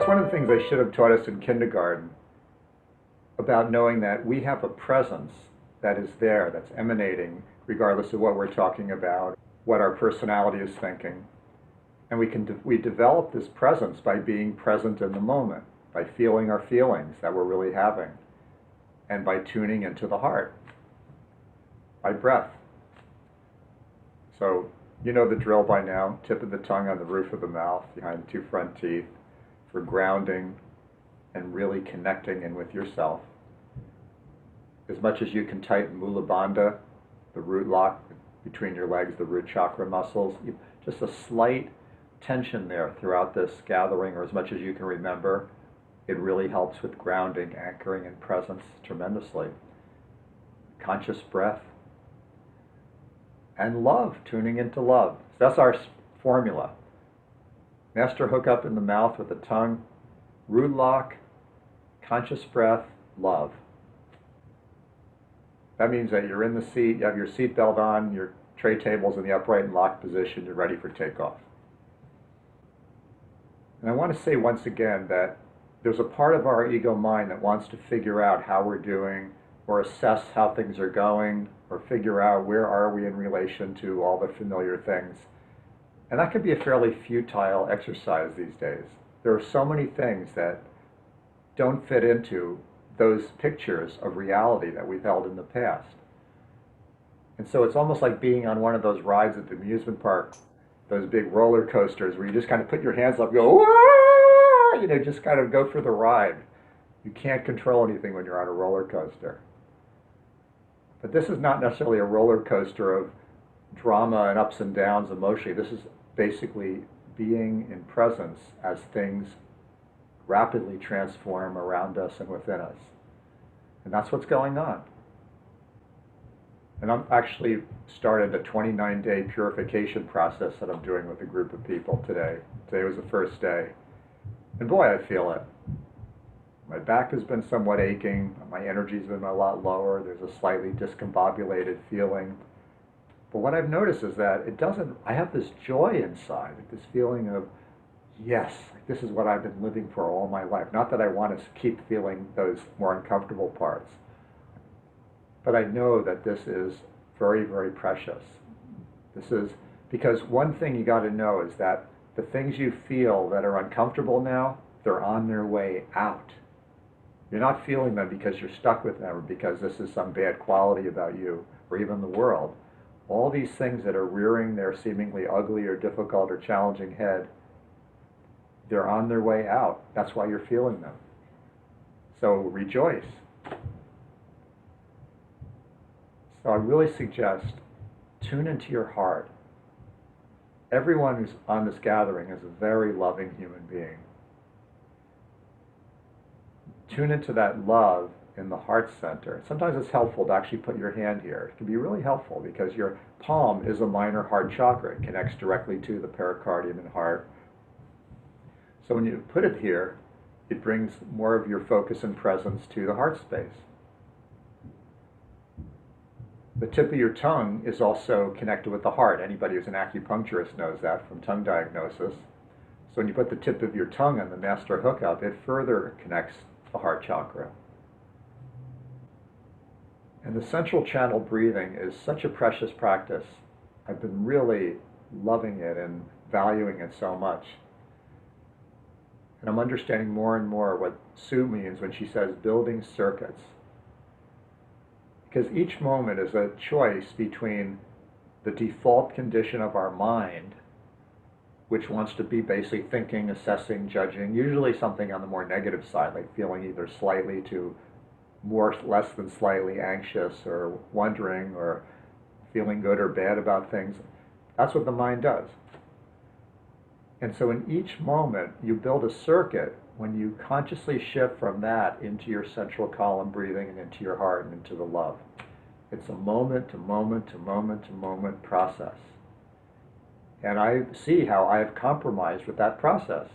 one of the things they should have taught us in kindergarten about knowing that we have a presence that is there, that's emanating, regardless of what we're talking about, what our personality is thinking. And we develop this presence by being present in the moment, by feeling our feelings that we're really having, and by tuning into the heart, by breath. So you know the drill by now, tip of the tongue on the roof of the mouth, behind the two front teeth, for grounding and really connecting in with yourself. As much as you can tighten Mula Bandha, the root lock between your legs, the root chakra muscles, just a slight tension there throughout this gathering, or as much as you can remember, it really helps with grounding, anchoring, and presence tremendously. Conscious breath. And love, tuning into love. So that's our formula. Master hookup in the mouth with the tongue, root lock, conscious breath, love. That means that you're in the seat, you have your seat belt on, your tray table's in the upright and locked position, you're ready for takeoff. And I want to say once again that there's a part of our ego mind that wants to figure out how we're doing, or assess how things are going, or figure out where are we in relation to all the familiar things. And that can be a fairly futile exercise these days. There are so many things that don't fit into those pictures of reality that we've held in the past. And so it's almost like being on one of those rides at the amusement park, those big roller coasters where you just kind of put your hands up and go, "Wah!" Just kind of go for the ride. You can't control anything when you're on a roller coaster. But this is not necessarily a roller coaster of drama and ups and downs emotionally. This is basically being in presence as things rapidly transform around us and within us. And that's what's going on. And I'm actually started a 29-day purification process that I'm doing with a group of people today. Today was the first day. And boy, I feel it. My back has been somewhat aching. My energy's been a lot lower. There's a slightly discombobulated feeling. But what I've noticed is that I have this joy inside, this feeling of, yes, this is what I've been living for all my life. Not that I want to keep feeling those more uncomfortable parts, but I know that this is very, very precious. This is, because one thing you got to know is that the things you feel that are uncomfortable now, they're on their way out. You're not feeling them because you're stuck with them, or because this is some bad quality about you, or even the world. All these things that are rearing their seemingly ugly or difficult or challenging head, they're on their way out. That's why you're feeling them. So rejoice. So I really suggest, tune into your heart. Everyone who's on this gathering is a very loving human being. Tune into that love in the heart center. Sometimes it's helpful to actually put your hand here. It can be really helpful because your palm is a minor heart chakra. It connects directly to the pericardium and heart. So when you put it here, it brings more of your focus and presence to the heart space. The tip of your tongue is also connected with the heart. Anybody who's an acupuncturist knows that from tongue diagnosis. So when you put the tip of your tongue on the master hookup, it further connects the heart chakra. And the central channel breathing is such a precious practice. I've been really loving it and valuing it so much. And I'm understanding more and more what Sue means when she says building circuits. Because each moment is a choice between the default condition of our mind, which wants to be basically thinking, assessing, judging, usually something on the more negative side, like feeling either slightly to less than slightly anxious, or wondering, or feeling good or bad about things. That's what the mind does. And so in each moment, you build a circuit when you consciously shift from that into your central column breathing and into your heart and into the love. It's a moment to moment to moment to moment process. And I see how I have compromised with that process.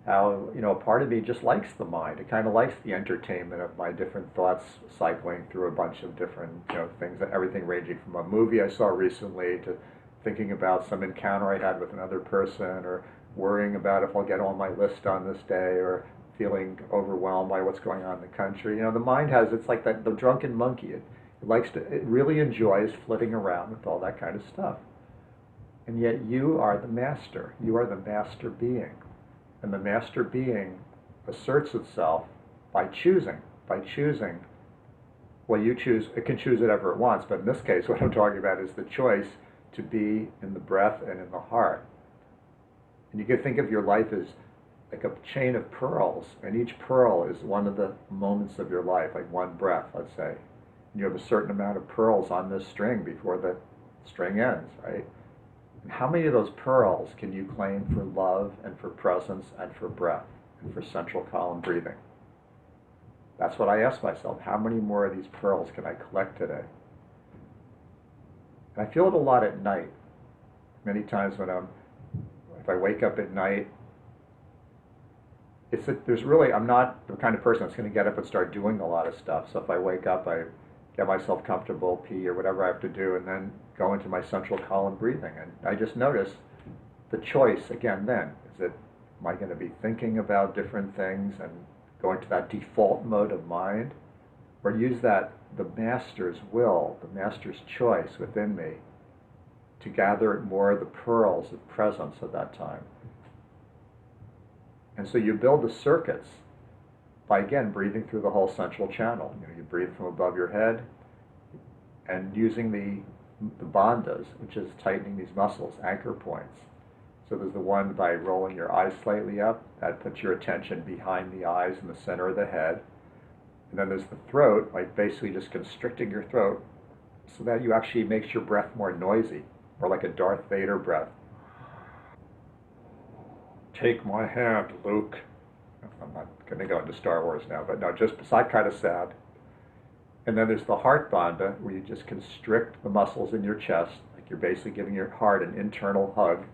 How, a part of me just likes the mind. It kind of likes the entertainment of my different thoughts cycling through a bunch of different, things, everything ranging from a movie I saw recently to thinking about some encounter I had with another person, or worrying about if I'll get all my list done this day, or feeling overwhelmed by what's going on in the country. The mind has, it's like the drunken monkey. It really enjoys flitting around with all that kind of stuff. And yet you are the master. You are the master being. And the master being asserts itself by choosing. Well, you choose, it can choose whatever it wants, but in this case, what I'm talking about is the choice to be in the breath and in the heart. And you can think of your life as like a chain of pearls, and each pearl is one of the moments of your life, like one breath, let's say. And you have a certain amount of pearls on this string before the string ends, right? And how many of those pearls can you claim for love and for presence and for breath and for central column breathing? That's what I ask myself. How many more of these pearls can I collect today? And I feel it a lot at night. Many times if I wake up at night, I'm not the kind of person that's going to get up and start doing a lot of stuff. So if I wake up, I get myself comfortable, pee or whatever I have to do, and then go into my central column breathing. And I just notice the choice again then. Am I going to be thinking about different things and going to that default mode of mind, or use the master's will, the master's choice within me to gather more of the pearls of presence at that time? And so you build the circuits by, again, breathing through the whole central channel. You breathe from above your head and using the bandhas, which is tightening these muscles, anchor points. So there's the one by rolling your eyes slightly up. That puts your attention behind the eyes in the center of the head. And then there's the throat, like basically just constricting your throat so that you actually makes your breath more noisy, or like a Darth Vader breath. Take my hand, Luke. I'm not going to go into Star Wars now, but no, just it's like kind of sad. And then there's the heart bandha, where you just constrict the muscles in your chest, like you're basically giving your heart an internal hug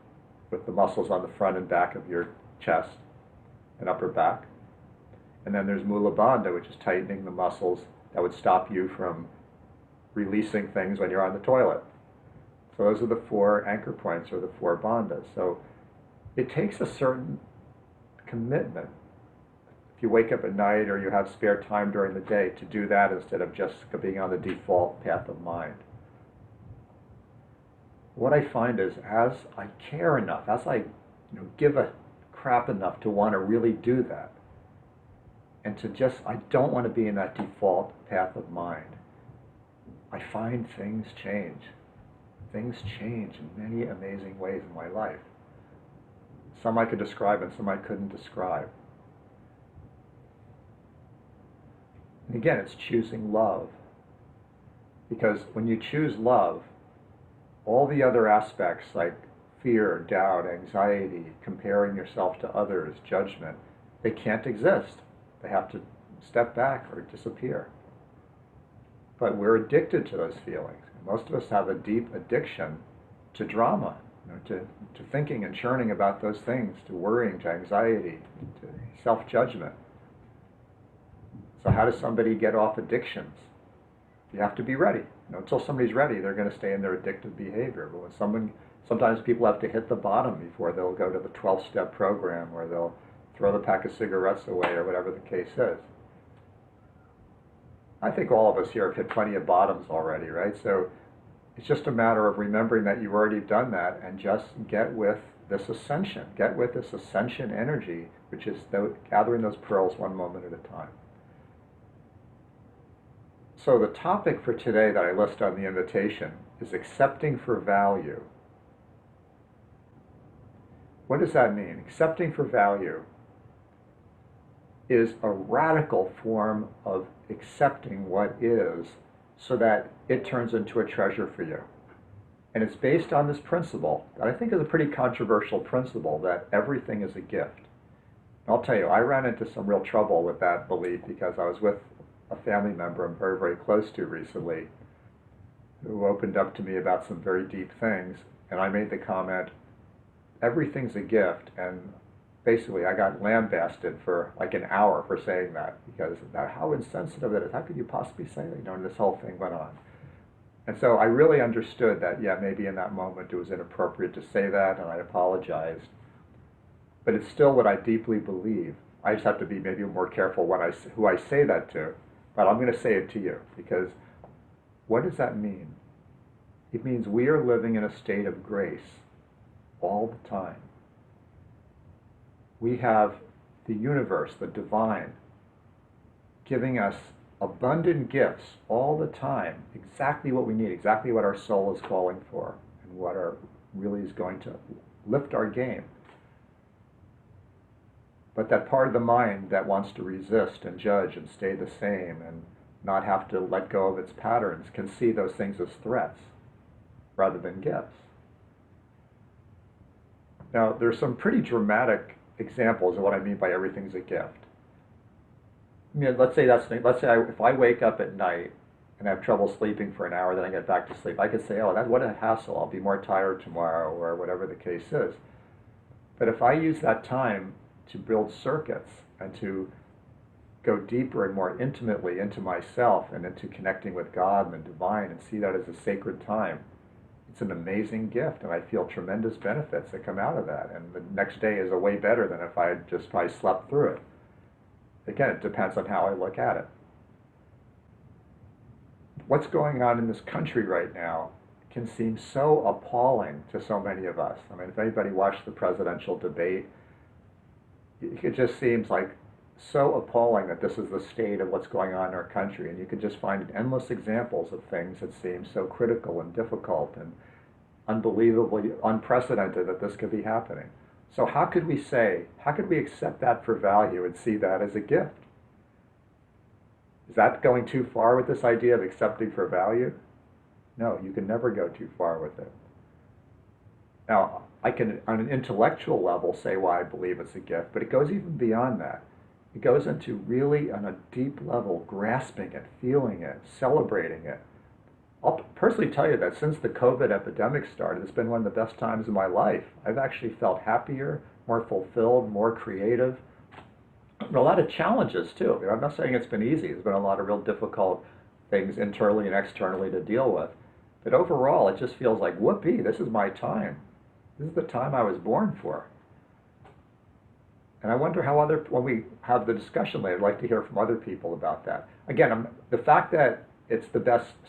with the muscles on the front and back of your chest and upper back. And then there's Mula Bandha, which is tightening the muscles that would stop you from releasing things when you're on the toilet. So those are the 4 anchor points, or the 4 bandhas. So it takes a certain commitment, if you wake up at night or you have spare time during the day, to do that instead of just being on the default path of mind. What I find is, as I care enough, as I give a crap enough to want to really do that, and I don't want to be in that default path of mind, I find things change. Things change in many amazing ways in my life. Some I could describe and some I couldn't describe. And again, it's choosing love. Because when you choose love, all the other aspects like fear, doubt, anxiety, comparing yourself to others, judgment, they can't exist. They have to step back or disappear. But we're addicted to those feelings. Most of us have a deep addiction to drama, to thinking and churning about those things, to worrying, to anxiety, to self-judgment. So how does somebody get off addictions? You have to be ready. Until somebody's ready, they're going to stay in their addictive behavior. But sometimes people have to hit the bottom before they'll go to the 12-step program, or they'll throw the pack of cigarettes away, or whatever the case is. I think all of us here have hit plenty of bottoms already, right? So it's just a matter of remembering that you've already done that, and just get with this ascension. Get with this ascension energy, which is gathering those pearls one moment at a time. So the topic for today that I list on the invitation is accepting for value. What does that mean? Accepting for value is a radical form of accepting what is, so that it turns into a treasure for you. And it's based on this principle that I think is a pretty controversial principle, that everything is a gift. And I'll tell you, I ran into some real trouble with that belief, because I was with a family member I'm very, very close to recently, who opened up to me about some very deep things, and I made the comment, everything's a gift, and basically I got lambasted for like an hour for saying that, because of how insensitive it is. How could you possibly say that? And this whole thing went on. And so I really understood that, yeah, maybe in that moment it was inappropriate to say that, and I apologized. but it's still what I deeply believe. I just have to be maybe more careful who I say that to, but I'm going to say it to you, because what does that mean? It means we are living in a state of grace all the time. We have the universe, the divine, giving us abundant gifts all the time, exactly what we need, exactly what our soul is calling for, and what really is going to lift our game. But that part of the mind that wants to resist and judge and stay the same and not have to let go of its patterns can see those things as threats rather than gifts. Now, there's some pretty dramatic examples of what I mean by everything's a gift. I mean, let's say if I wake up at night and have trouble sleeping for an hour, then I get back to sleep, I could say, oh, what a hassle, I'll be more tired tomorrow, or whatever the case is. But if I use that time to build circuits and to go deeper and more intimately into myself and into connecting with God and the divine and see that as a sacred time, it's an amazing gift, and I feel tremendous benefits that come out of that. And the next day is a way better than if I slept through it. Again, it depends on how I look at it. What's going on in this country right now can seem so appalling to so many of us. I mean, if anybody watched the presidential debate, it just seems like so appalling that this is the state of what's going on in our country. And you could just find endless examples of things that seem so critical and difficult and unbelievably unprecedented that this could be happening. So how could we accept that for value and see that as a gift? Is that going too far with this idea of accepting for value? No, you can never go too far with it. Now, I can, on an intellectual level, say why I believe it's a gift, but it goes even beyond that. It goes into really, on a deep level, grasping it, feeling it, celebrating it. I'll personally tell you that since the COVID epidemic started, it's been one of the best times of my life. I've actually felt happier, more fulfilled, more creative. And a lot of challenges, too. I'm not saying it's been easy. There's been a lot of real difficult things internally and externally to deal with. But overall, it just feels like, whoopee, this is my time. This is the time I was born for. And I wonder how when we have the discussion later, I'd like to hear from other people about that. Again, the fact that it's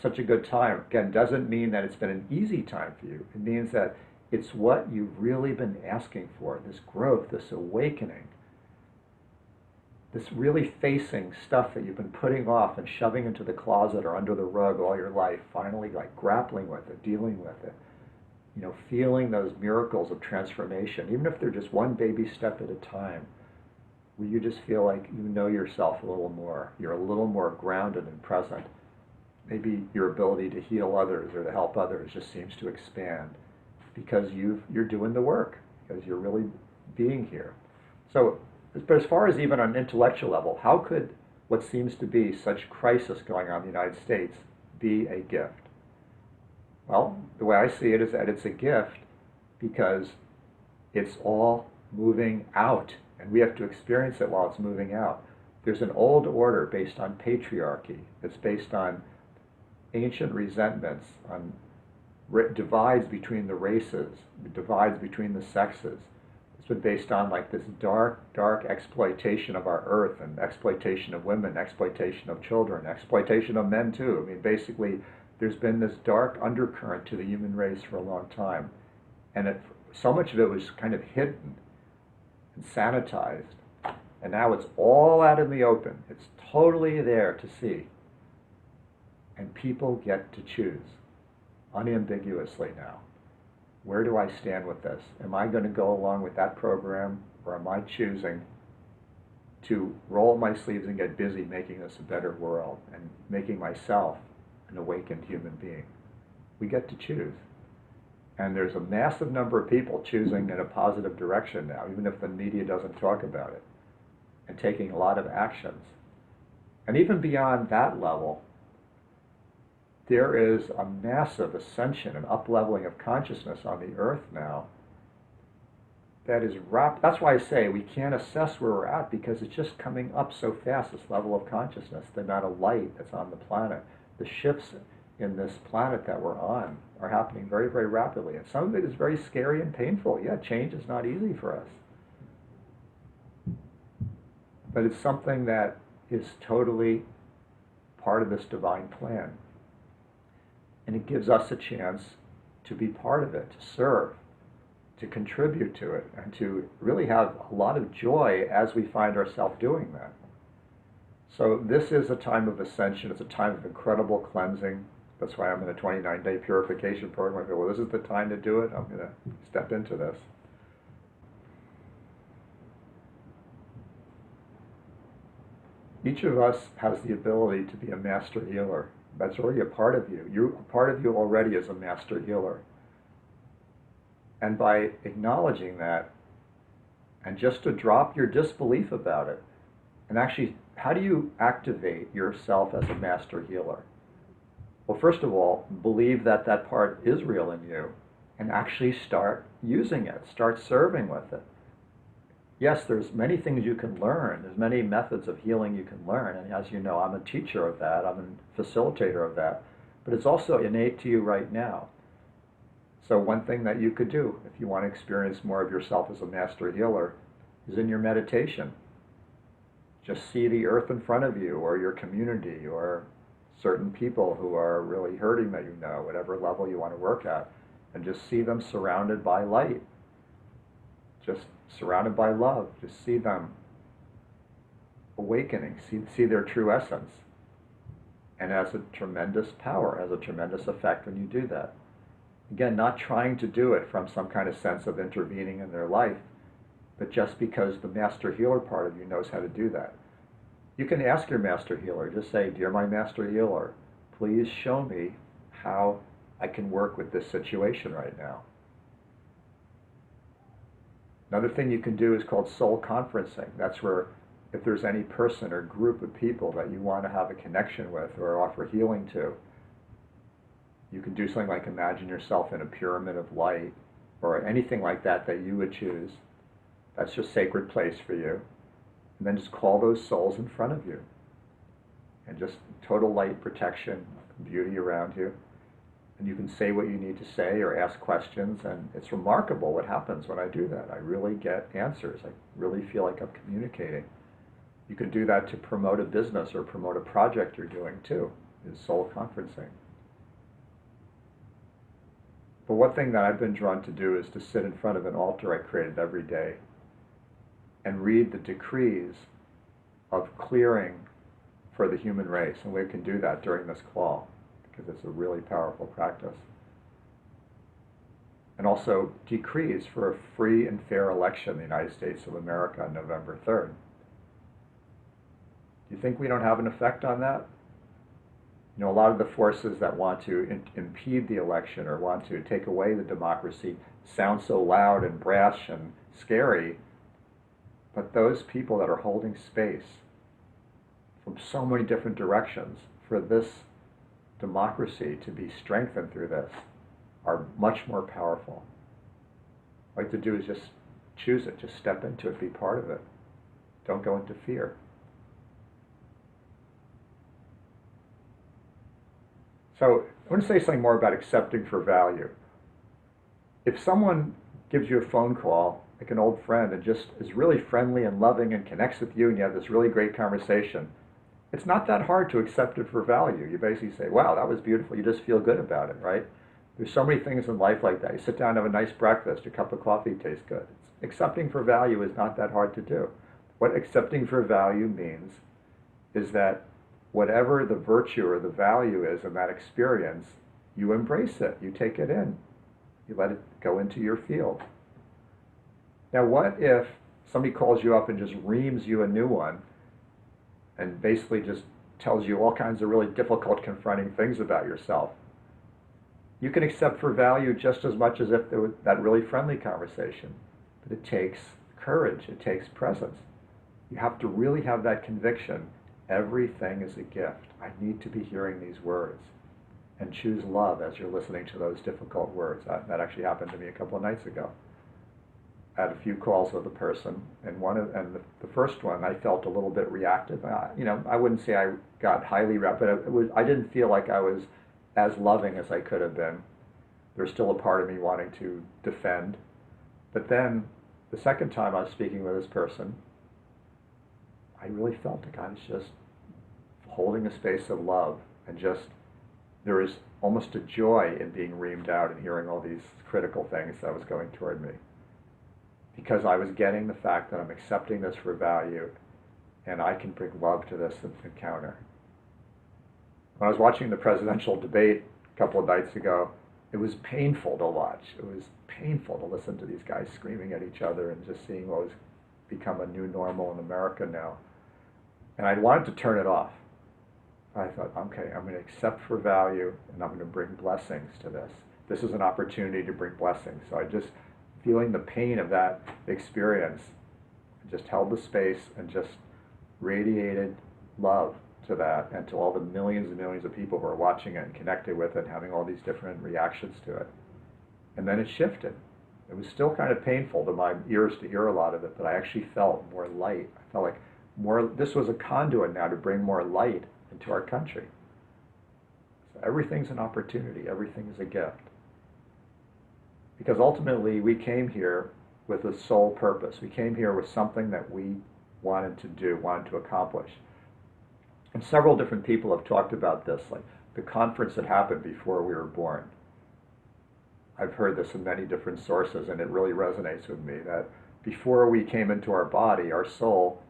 such a good time, again, doesn't mean that it's been an easy time for you. It means that it's what you've really been asking for, this growth, this awakening, this really facing stuff that you've been putting off and shoving into the closet or under the rug all your life, finally like grappling with it, dealing with it. Feeling those miracles of transformation, even if they're just one baby step at a time, where you just feel like you know yourself a little more, you're a little more grounded and present. Maybe your ability to heal others or to help others just seems to expand because you're doing the work, because you're really being here. So, but as far as even on an intellectual level, how could what seems to be such crisis going on in the United States be a gift? Well, the way I see it is that it's a gift because it's all moving out, and we have to experience it while it's moving out. There's an old order based on patriarchy. It's based on ancient resentments, on divides between the races, divides between the sexes. It's been based on like this dark, dark exploitation of our earth and exploitation of women, exploitation of children, exploitation of men too. I mean, basically, there's been this dark undercurrent to the human race for a long time. And so much of it was kind of hidden and sanitized. And now it's all out in the open. It's totally there to see. And people get to choose unambiguously now. Where do I stand with this? Am I going to go along with that program, or am I choosing to roll up my sleeves and get busy making this a better world and making myself an awakened human being? We get to choose. And there's a massive number of people choosing in a positive direction now, even if the media doesn't talk about it, and taking a lot of actions. And even beyond that level, there is a massive ascension and up-leveling of consciousness on the earth now that is that's why I say we can't assess where we're at, because it's just coming up so fast, this level of consciousness, the amount of light that's on the planet. The shifts in this planet that we're on are happening very, very rapidly. And some of it is very scary and painful. Yeah, change is not easy for us. but it's something that is totally part of this divine plan. And it gives us a chance to be part of it, to serve, to contribute to it, and to really have a lot of joy as we find ourselves doing that. So this is a time of ascension. It's a time of incredible cleansing. That's why I'm in a 29-day purification program. I feel, well, this is the time to do it. I'm going to step into this. Each of us has the ability to be a master healer. That's already a part of you. A part of you already is a master healer. And by acknowledging that, and just to drop your disbelief about it, and actually, how do you activate yourself as a master healer? Well, first of all, believe that that part is real in you, and actually start using it, start serving with it. Yes, there's many things you can learn. There's many methods of healing you can learn. And as you know, I'm a teacher of that. I'm a facilitator of that. But it's also innate to you right now. So one thing that you could do, if you want to experience more of yourself as a master healer, is in your meditation. Just see the earth in front of you, or your community, or certain people who are really hurting that you know, whatever level you want to work at, and just see them surrounded by light. Just surrounded by love. Just see them awakening, see their true essence. And it has a tremendous power, has a tremendous effect when you do that. Again, not trying to do it from some kind of sense of intervening in their life, but just because the master healer part of you knows how to do that. You can ask your master healer, just say, "Dear my master healer, please show me how I can work with this situation right now." Another thing you can do is called soul conferencing. That's where, if there's any person or group of people that you want to have a connection with or offer healing to, you can do something like imagine yourself in a pyramid of light, or anything like that that you would choose. That's your sacred place for you. And then just call those souls in front of you. And just total light protection, beauty around you. And you can say what you need to say or ask questions, and it's remarkable what happens when I do that. I really get answers. I really feel like I'm communicating. You can do that to promote a business or promote a project you're doing too, is soul conferencing. But one thing that I've been drawn to do is to sit in front of an altar I created every day and read the decrees of clearing for the human race. And we can do that during this call, because it's a really powerful practice. And also decrees for a free and fair election in the United States of America on November 3rd. Do you think we don't have an effect on that? You know, a lot of the forces that want to impede the election or want to take away the democracy sound so loud and brash and scary, but those people that are holding space from so many different directions for this democracy to be strengthened through this are much more powerful. What you have to do is just choose it, just step into it, be part of it. Don't go into fear. So I want to say something more about accepting for value. If someone gives you a phone call, like an old friend, and just is really friendly and loving and connects with you, and you have this really great conversation, it's not that hard to accept it for value. You basically say, wow, that was beautiful. You just feel good about it, right? There's so many things in life like that. You sit down and have a nice breakfast, your cup of coffee tastes good. Accepting for value is not that hard to do. What accepting for value means is that whatever the virtue or the value is in that experience, you embrace it, you take it in, you let it go into your field. Now what if somebody calls you up and just reams you a new one and basically just tells you all kinds of really difficult, confronting things about yourself? You can accept for value just as much as if there was that really friendly conversation, but it takes courage, it takes presence. You have to really have that conviction. Everything is a gift. I need to be hearing these words. And choose love as you're listening to those difficult words. That actually happened to me a couple of nights ago. I had a few calls with a person, and the first one I felt a little bit reactive. I wouldn't say I got highly reactive, but I didn't feel like I was as loving as I could have been. There's still a part of me wanting to defend. But then the second time I was speaking with this person, I really felt like I was just holding a space of love, and just, there was almost a joy in being reamed out and hearing all these critical things that was going toward me. Because I was getting the fact that I'm accepting this for value, and I can bring love to this encounter. When I was watching the presidential debate a couple of nights ago, it was painful to watch. It was painful to listen to these guys screaming at each other and just seeing what was become a new normal in America now. And I wanted to turn it off. I thought, okay, I'm going to accept for value, and I'm going to bring blessings to this. This is an opportunity to bring blessings. So I just, feeling the pain of that experience, I just held the space and just radiated love to that, and to all the millions and millions of people who are watching it and connected with it and having all these different reactions to it. And then it shifted. It was still kind of painful to my ears to hear a lot of it, but I actually felt more light. I felt like more, this was a conduit now to bring more light into our country. So everything's an opportunity, everything is a gift. Because ultimately we came here with a sole purpose. We came here with something that we wanted to do, wanted to accomplish. And several different people have talked about this, like the conference that happened before we were born. I've heard this in many different sources, and it really resonates with me, that before we came into our body, our soul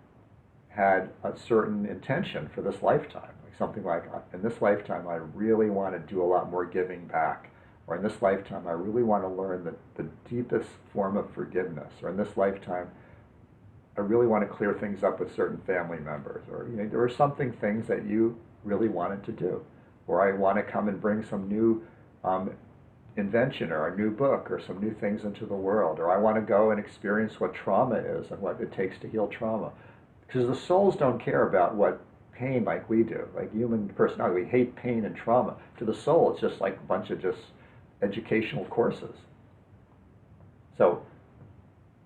had a certain intention for this lifetime. Like something like, in this lifetime, I really want to do a lot more giving back. Or in this lifetime, I really want to learn the deepest form of forgiveness. Or in this lifetime, I really want to clear things up with certain family members. Or, you know, there were things that you really wanted to do. Or I want to come and bring some new invention or a new book or some new things into the world. Or I want to go and experience what trauma is and what it takes to heal trauma. Because the souls don't care about what pain like we do. Like human personality, we hate pain and trauma. To the soul, it's just like a bunch of just educational courses. So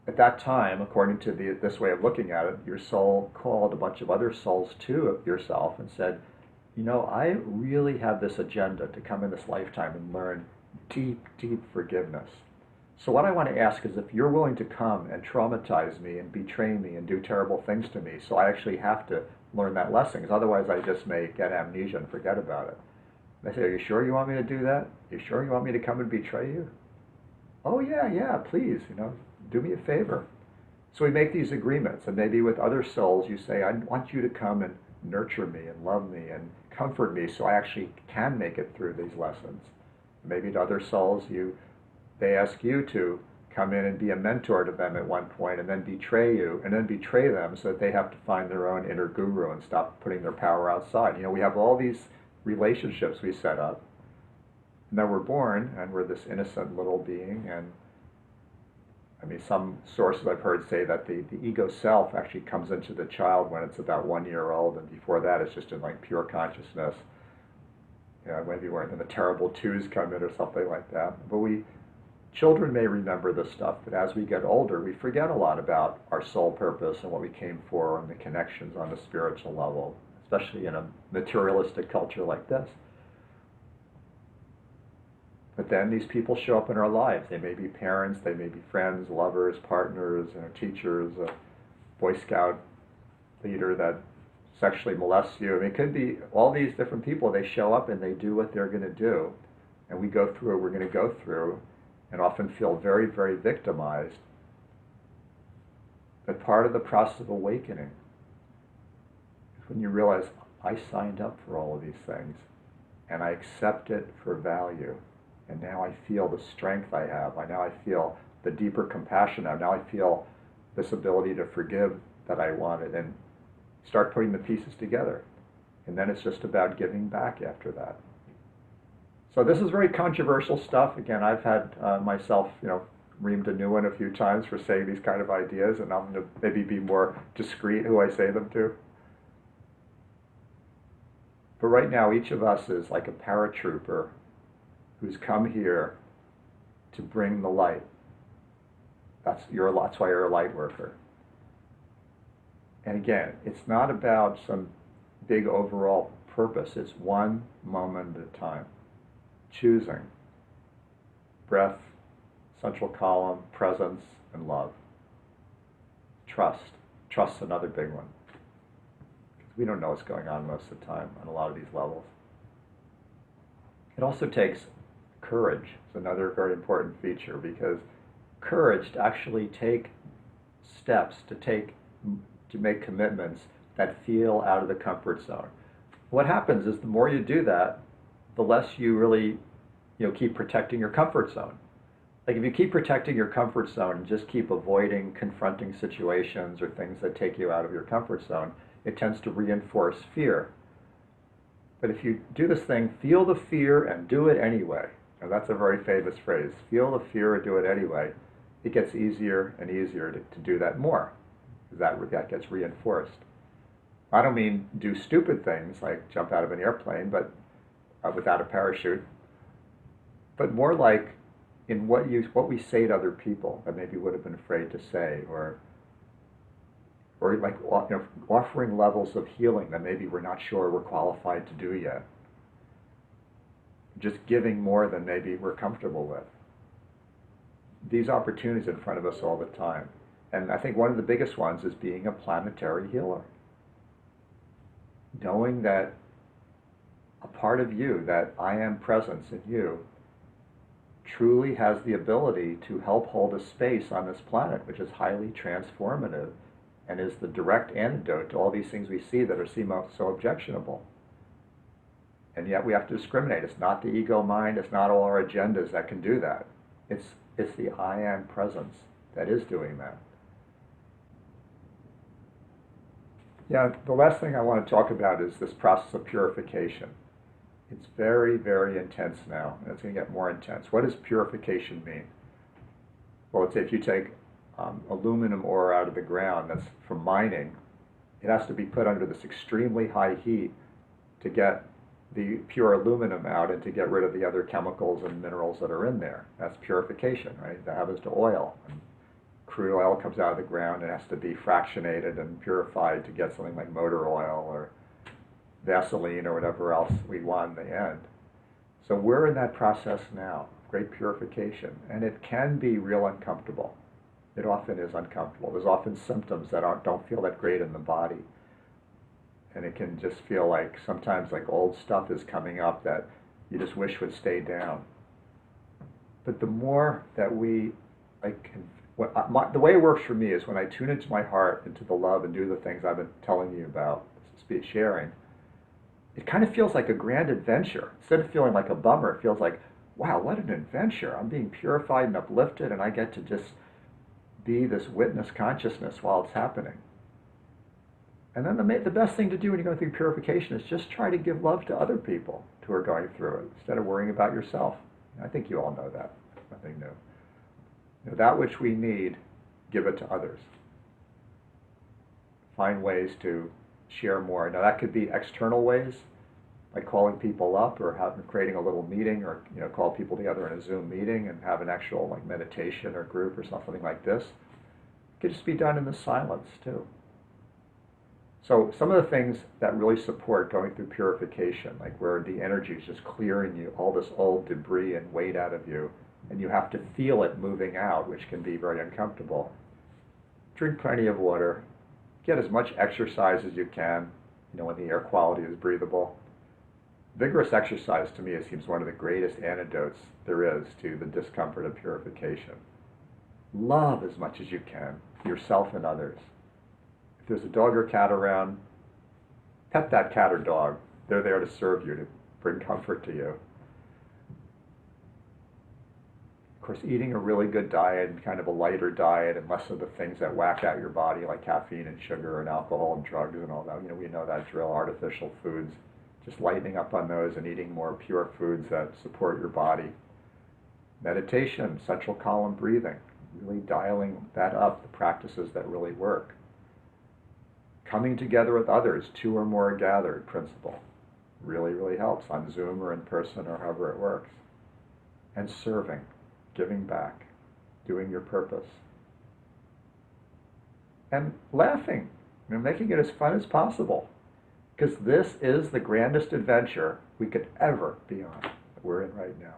at that time, according to this way of looking at it, your soul called a bunch of other souls to yourself and said, you know, I really have this agenda to come in this lifetime and learn deep, deep forgiveness. So what I want to ask is if you're willing to come and traumatize me and betray me and do terrible things to me, so I actually have to learn that lesson, because otherwise I just may get amnesia and forget about it. And I say, are you sure you want me to do that? Are you sure you want me to come and betray you? Oh yeah, please, you know, do me a favor. So we make these agreements, and maybe with other souls you say, I want you to come and nurture me and love me and comfort me so I actually can make it through these lessons. Maybe to other souls they ask you to come in and be a mentor to them at one point, and then betray you, and then betray them so that they have to find their own inner guru and stop putting their power outside. You know, we have all these relationships we set up, and then we're born, and we're this innocent little being, and I mean, some sources I've heard say that the ego self actually comes into the child when it's about 1 year old, and before that it's just in like pure consciousness. You know, maybe when the terrible twos come in or something like that. But children may remember this stuff, but as we get older, we forget a lot about our soul purpose and what we came for and the connections on the spiritual level, especially in a materialistic culture like this. But then these people show up in our lives. They may be parents, they may be friends, lovers, partners, teachers, a Boy Scout leader that sexually molests you. I mean, it could be all these different people. They show up and they do what they're going to do. And we go through what we're going to go through and often feel very, very victimized. But part of the process of awakening is when you realize, I signed up for all of these things and I accept it for value. And now I feel the strength I have. Now I feel the deeper compassion I have. Now I feel this ability to forgive that I wanted, and start putting the pieces together. And then it's just about giving back after that. So this is very controversial stuff. Again, I've had myself, you know, reamed a new one a few times for saying these kind of ideas, and I'm going to maybe be more discreet who I say them to. But right now, each of us is like a paratrooper who's come here to bring the light. That's why you're a light worker. And again, it's not about some big overall purpose. It's one moment at a time. Choosing. Breath, central column, presence, and love. Trust. Trust's another big one. We don't know what's going on most of the time on a lot of these levels. It also takes courage. It's another very important feature, because courage to actually take steps, to make commitments that feel out of the comfort zone. What happens is the more you do that, the less you really, keep protecting your comfort zone. Like if you keep protecting your comfort zone and just keep avoiding confronting situations or things that take you out of your comfort zone, it tends to reinforce fear. But if you do this thing, feel the fear and do it anyway. Now that's a very famous phrase. Feel the fear and do it anyway. It gets easier and easier to do that more, because that gets reinforced. I don't mean do stupid things like jump out of an airplane, but without a parachute, but more like in what we say to other people that maybe would have been afraid to say, or like offering levels of healing that maybe we're not sure we're qualified to do yet. Just giving more than maybe we're comfortable with. These opportunities in front of us all the time. And I think one of the biggest ones is being a planetary healer. Knowing that a part of you, that I am presence in you, truly has the ability to help hold a space on this planet, which is highly transformative and is the direct antidote to all these things we see that are so objectionable. And yet we have to discriminate. It's not the ego mind, it's not all our agendas that can do that. It's the I am presence that is doing that. Yeah, the last thing I want to talk about is this process of purification. It's very, very intense now, and it's going to get more intense. What does purification mean? Well, let's say if you take aluminum ore out of the ground that's from mining, it has to be put under this extremely high heat to get the pure aluminum out and to get rid of the other chemicals and minerals that are in there. That's purification, right? That happens to oil. And crude oil comes out of the ground and has to be fractionated and purified to get something like motor oil or Vaseline or whatever else we want in the end. So we're in that process now, great purification, and it can be real uncomfortable. It often is uncomfortable. There's often symptoms that don't feel that great in the body. And it can just feel like sometimes like old stuff is coming up that you just wish would stay down. But the more that we, the way it works for me is when I tune into my heart, into the love, and do the things I've been telling you about, sharing, it kind of feels like a grand adventure. Instead of feeling like a bummer, it feels like, wow, what an adventure. I'm being purified and uplifted, and I get to just be this witness consciousness while it's happening. And then the best thing to do when you go through purification is just try to give love to other people who are going through it, instead of worrying about yourself. I think you all know that. Nothing new. That which we need, give it to others. Find ways to share more. Now that could be external ways, like calling people up or creating a little meeting, or call people together in a Zoom meeting and have an actual like meditation or group or something like this. It could just be done in the silence too. So some of the things that really support going through purification, like where the energy is just clearing you, all this old debris and weight out of you, and you have to feel it moving out, which can be very uncomfortable. Drink plenty of water. Get as much exercise as you can, when the air quality is breathable. Vigorous exercise, to me, seems one of the greatest antidotes there is to the discomfort of purification. Love as much as you can, yourself and others. If there's a dog or cat around, pet that cat or dog. They're there to serve you, to bring comfort to you. Of course, eating a really good diet, kind of a lighter diet, and less of the things that whack out your body, like caffeine and sugar and alcohol and drugs and all that. We know that drill, artificial foods. Just lightening up on those and eating more pure foods that support your body. Meditation, central column breathing, really dialing that up, the practices that really work. Coming together with others, 2 or more gathered principle, really, really helps on Zoom or in person or however it works. And serving, giving back, doing your purpose. And laughing, making it as fun as possible. Because this is the grandest adventure we could ever be on, that we're in right now.